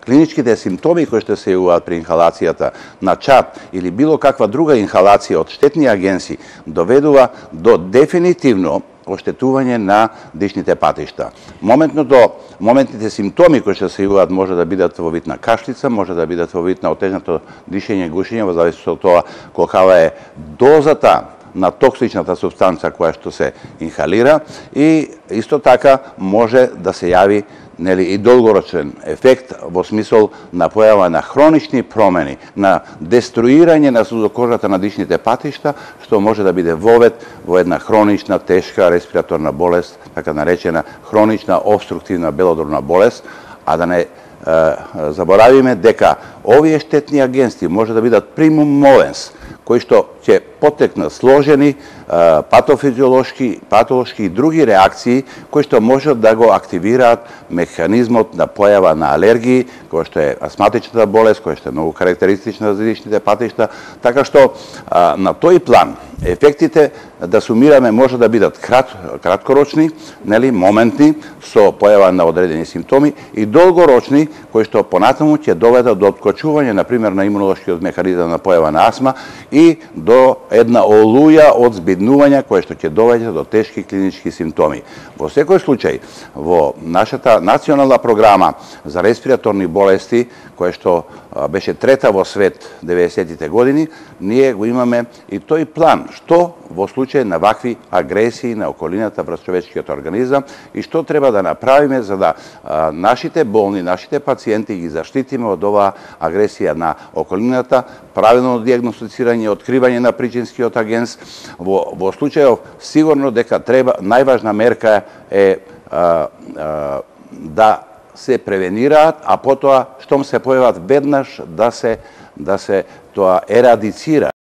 клиничките симптоми кои што се јавуваат при инхалацијата на чад или било каква друга инхалација од штетни агенси доведува до дефинитивно оштетување на дишните патишта. Моментните симптоми кои што се јавуваат може да бидат во вид на кашлица, може да бидат во вид на отежнато дишење и гушење, во зависност од тоа колкава е дозата на токсичната супстанца која што се инхалира, и исто така може да се јави и долгорочен ефект во смисол на појава на хронични промени, на деструирање на сузокожата на дишните патишта, што може да биде вовед во една хронична тешка респираторна болест, така наречена хронична обструктивна белодробна болест, а да не заборавиме дека овие штетни агенти може да бидат примум мовенс, кои што ќе потекнат сложени патофизиолошки и други реакции кои што можат да го активираат механизмот на појава на алергии, која што е астматичната болест, која што е многу карактеристична за дишните патишта, така што на тој план ефектите, да сумираме, може да бидат краткорочни, моментни, со појава на одредени симптоми, и долгорочни, кои што понатаму ќе доведат до откочување, например, на имунолошкиот механизам на појава на астма и до една олуја од збиднувања кои што ќе доведе до тешки клинички симптоми. Во секој случај, во нашата национална програма за респираторни болести, која што беше трета во свет 90-тите години, ние го имаме и тој план, што во случај на вакви агресии на околината врз човечкиот организам и што треба да направиме за да нашите болни, нашите пациенти ги заштитиме од оваа агресија на околината, правилно дијагностицирање, откривање на причинскиот агенс. Во случајов сигурно дека треба, најважна мерка е да се превенираат, а потоа, штом се појават веднаш, да се тоа ерадицира.